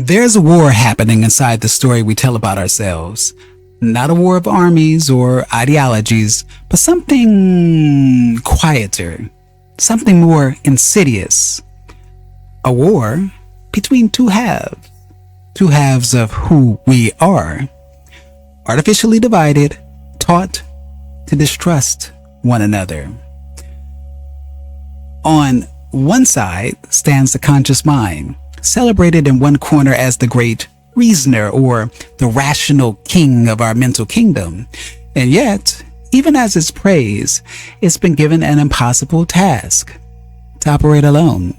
There's a war happening inside the story we tell about ourselves. Not a war of armies or ideologies, but something quieter, something more insidious. A war between two halves of who we are, artificially divided, taught to distrust one another. On one side stands the conscious mind, celebrated in one corner as the great reasoner or the rational king of our mental kingdom. And yet, even as it's praised, it's been given an impossible task to operate alone,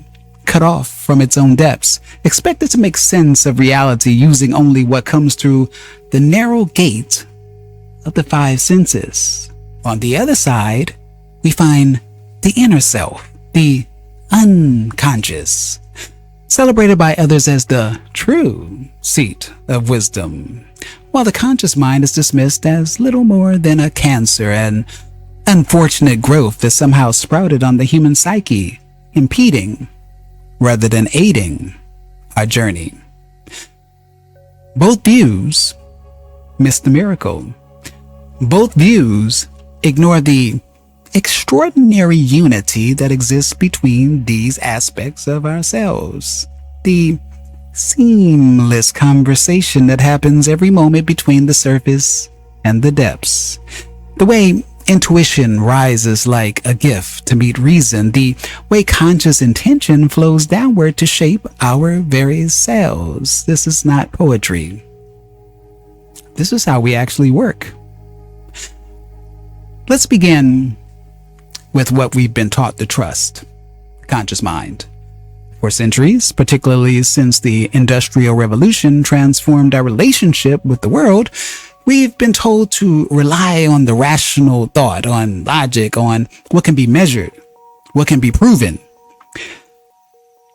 cut off from its own depths, expected to make sense of reality using only what comes through the narrow gate of the five senses. On the other side, we find the inner self, the unconscious, celebrated by others as the true seat of wisdom, while the conscious mind is dismissed as little more than a cancer and unfortunate growth that somehow sprouted on the human psyche, impeding rather than aiding our journey. Both views miss the miracle. Both views ignore the extraordinary unity that exists between these aspects of ourselves. The seamless conversation that happens every moment between the surface and the depths. The way intuition rises like a gift to meet reason. The way conscious intention flows downward to shape our very selves. This is not poetry. This is how we actually work. Let's begin with what we've been taught to trust, the conscious mind. For centuries, particularly since the Industrial Revolution transformed our relationship with the world, we've been told to rely on the rational thought, on logic, on what can be measured, what can be proven.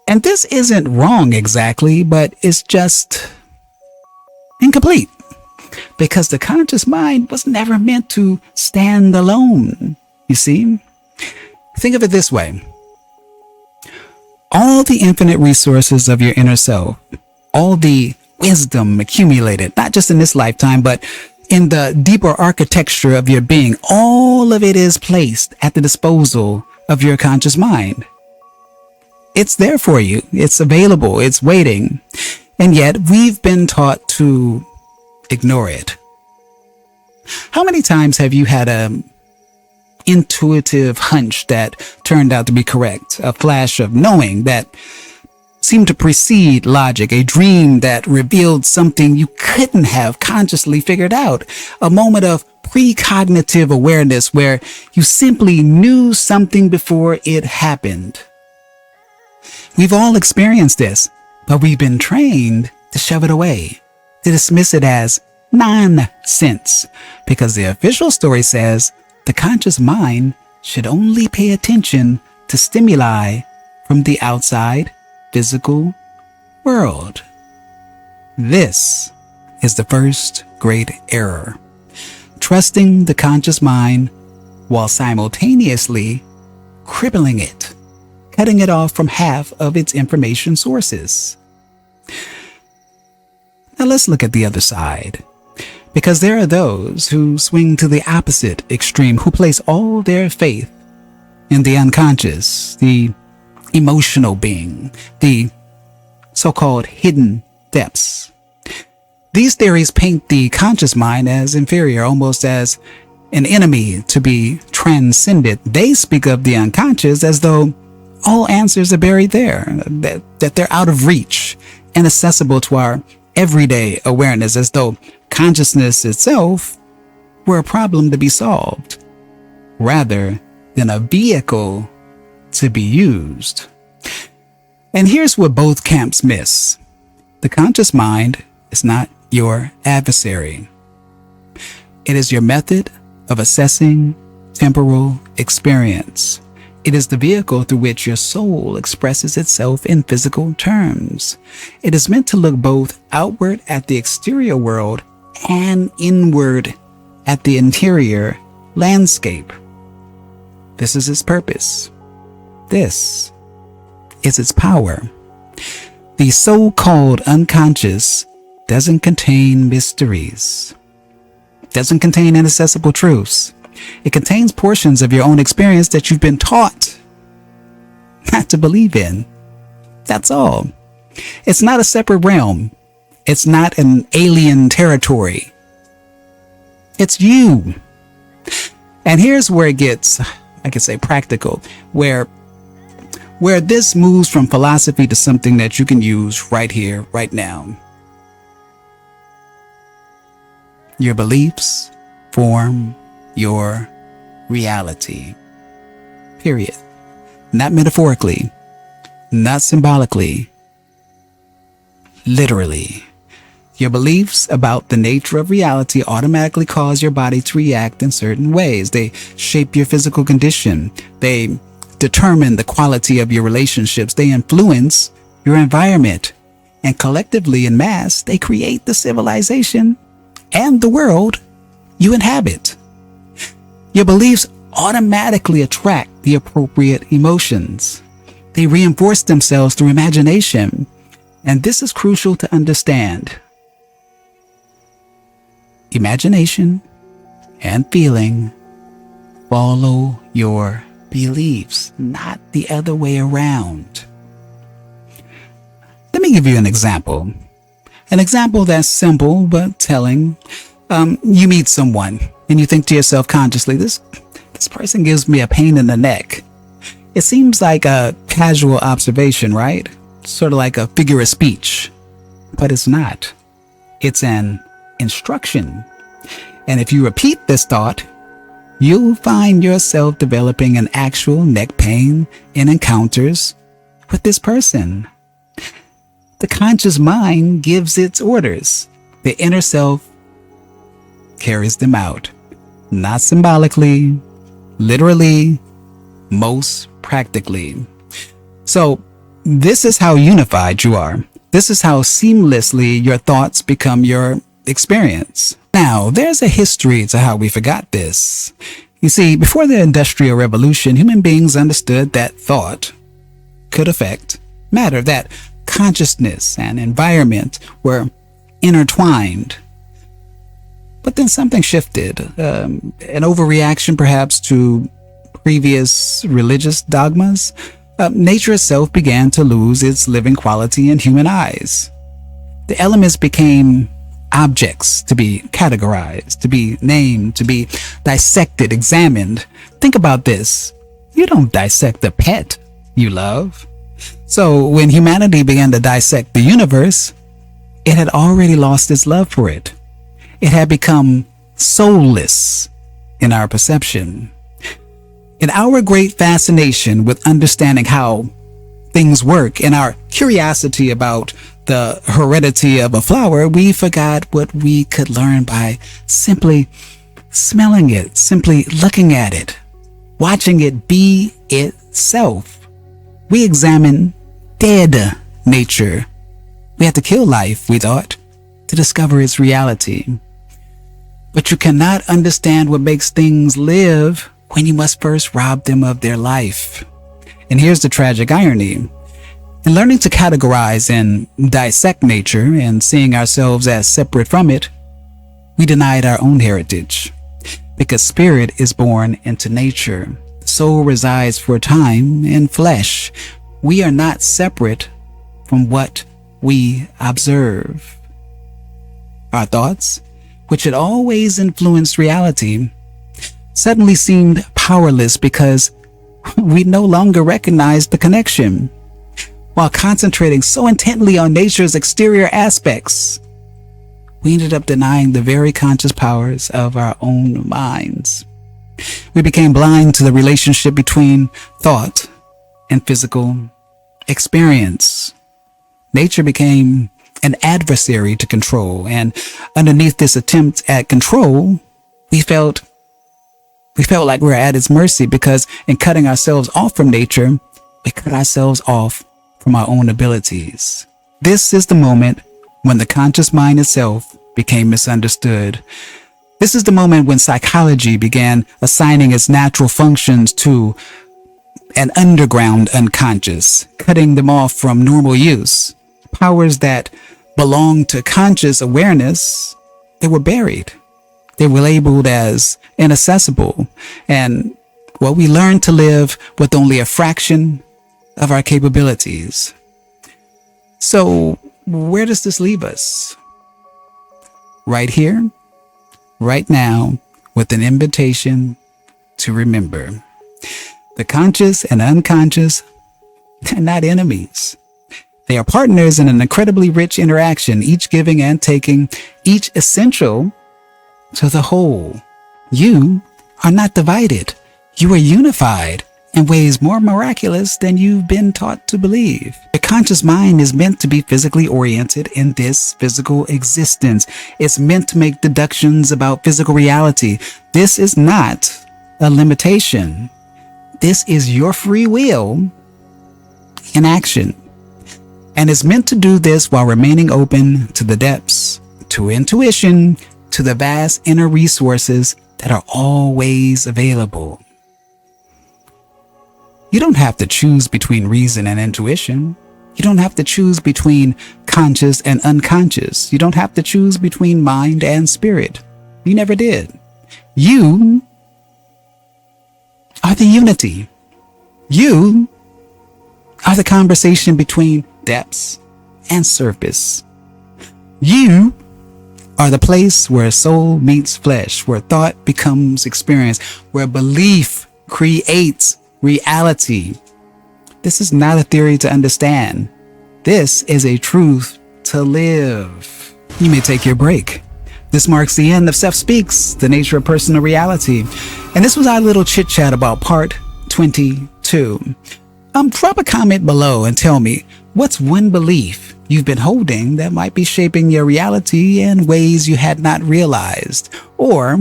And this isn't wrong exactly, but it's just incomplete, because the conscious mind was never meant to stand alone, you see? Think of it this way. All the infinite resources of your inner self, all the wisdom accumulated, not just in this lifetime, but in the deeper architecture of your being, all of it is placed at the disposal of your conscious mind. It's there for you. It's available. It's waiting. And yet we've been taught to ignore it. How many times have you had a intuitive hunch that turned out to be correct, a flash of knowing that seemed to precede logic, a dream that revealed something you couldn't have consciously figured out, a moment of precognitive awareness where you simply knew something before it happened? We've all experienced this, but we've been trained to shove it away, to dismiss it as nonsense, because the official story says the conscious mind should only pay attention to stimuli from the outside physical world. This is the first great error. Trusting the conscious mind while simultaneously crippling it, cutting it off from half of its information sources. Now let's look at the other side. Because there are those who swing to the opposite extreme, who place all their faith in the unconscious, the emotional being, the so-called hidden depths. These theories paint the conscious mind as inferior, almost as an enemy to be transcended. They speak of the unconscious as though all answers are buried there, that they're out of reach, inaccessible to our everyday awareness, as though consciousness itself were a problem to be solved, rather than a vehicle to be used. And here's what both camps miss. The conscious mind is not your adversary. It is your method of assessing temporal experience. It is the vehicle through which your soul expresses itself in physical terms. It is meant to look both outward at the exterior world and inward at the interior landscape. This is its purpose. This is its power. The so-called unconscious doesn't contain mysteries, doesn't contain inaccessible truths. It contains portions of your own experience that you've been taught not to believe in. That's all. It's not a separate realm. It's not an alien territory. It's you. And here's where it gets, I could say, practical, where this moves from philosophy to something that you can use right here, right now. Your beliefs form your reality. Period. Not metaphorically, not symbolically, literally. Your beliefs about the nature of reality automatically cause your body to react in certain ways. They shape your physical condition. They determine the quality of your relationships. They influence your environment. And collectively in mass, they create the civilization and the world you inhabit. Your beliefs automatically attract the appropriate emotions. They reinforce themselves through imagination. And this is crucial to understand. Imagination and feeling follow your beliefs, not the other way around. Let me give you an example. An example that's simple but telling. You meet someone and you think to yourself consciously, this person gives me a pain in the neck. It seems like a casual observation, right? Sort of like a figure of speech. But it's not. It's an instruction. And if you repeat this thought, you'll find yourself developing an actual neck pain in encounters with this person. The conscious mind gives its orders. The inner self carries them out. Not symbolically, literally, most practically. So this is how unified you are. This is how seamlessly your thoughts become your experience. Now, there's a history to how we forgot this. You see, before the Industrial Revolution, human beings understood that thought could affect matter, that consciousness and environment were intertwined. But then something shifted, an overreaction perhaps to previous religious dogmas. Nature itself began to lose its living quality in human eyes. The elements became objects to be categorized, to be named, to be dissected, examined. Think about this. You don't dissect a pet you love. So when humanity began to dissect the universe, it had already lost its love for it. It had become soulless in our perception. In our great fascination with understanding how things work, in our curiosity about the heredity of a flower, we forgot what we could learn by simply smelling it, simply looking at it, watching it be itself. We examine dead nature. We had to kill life, we thought, to discover its reality. But you cannot understand what makes things live when you must first rob them of their life. And here's the tragic irony. In learning to categorize and dissect nature and seeing ourselves as separate from it, we denied our own heritage. Because spirit is born into nature. The soul resides for a time in flesh. We are not separate from what we observe. Our thoughts, which had always influenced reality, suddenly seemed powerless because we no longer recognized the connection. While concentrating so intently on nature's exterior aspects, we ended up denying the very conscious powers of our own minds. We became blind to the relationship between thought and physical experience. Nature became an adversary to control, and underneath this attempt at control, we felt like we were at its mercy, because in cutting ourselves off from nature, we cut ourselves off from our own abilities. This is the moment when the conscious mind itself became misunderstood. This is the moment when psychology began assigning its natural functions to an underground unconscious, cutting them off from normal use. powers that belong to conscious awareness, they were buried. They were labeled as inaccessible. And well, we learned to live with only a fraction of our capabilities. So where does this leave us? Right here, right now, with an invitation to remember. The conscious and unconscious, they're not enemies. They are partners in an incredibly rich interaction, each giving and taking, each essential to the whole. You are not divided. You are unified in ways more miraculous than you've been taught to believe. Your conscious mind is meant to be physically oriented in this physical existence. It's meant to make deductions about physical reality. This is not a limitation. This is your free will in action. And it's meant to do this while remaining open to the depths, to intuition, to the vast inner resources that are always available. You don't have to choose between reason and intuition. You don't have to choose between conscious and unconscious. You don't have to choose between mind and spirit. You never did. You are the unity. You are the conversation between depths and surface. You are the place where soul meets flesh, where thought becomes experience, where belief creates reality. This is not a theory to understand. This is a truth to live. You may take your break. This marks the end of Seth Speaks, the nature of personal reality. And this was our little chit chat about part 22. Drop a comment below and tell me, what's one belief you've been holding that might be shaping your reality in ways you had not realized? Or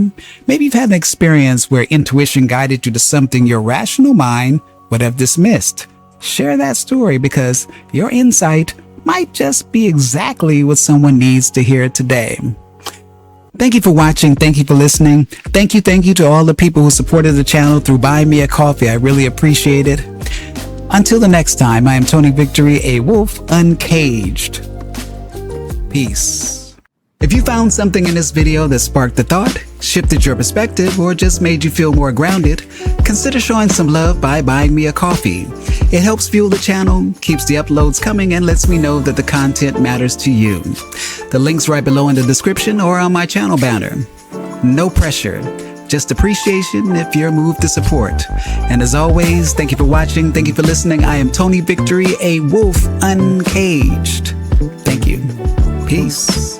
maybe you've had an experience where intuition guided you to something your rational mind would have dismissed. Share that story, because your insight might just be exactly what someone needs to hear today. Thank you for watching. Thank you for listening. Thank you to all the people who supported the channel through buying me a coffee. I really appreciate it. Until the next time, I am Tony Victory, a wolf uncaged. Peace. If you found something in this video that sparked a thought, shifted your perspective, or just made you feel more grounded, consider showing some love by buying me a coffee. It helps fuel the channel, keeps the uploads coming, and lets me know that the content matters to you. The link's right below in the description or on my channel banner. No pressure. Just appreciation if you're moved to support. And as always, thank you for watching. Thank you for listening. I am Tony Victory, a wolf uncaged. Thank you. Peace.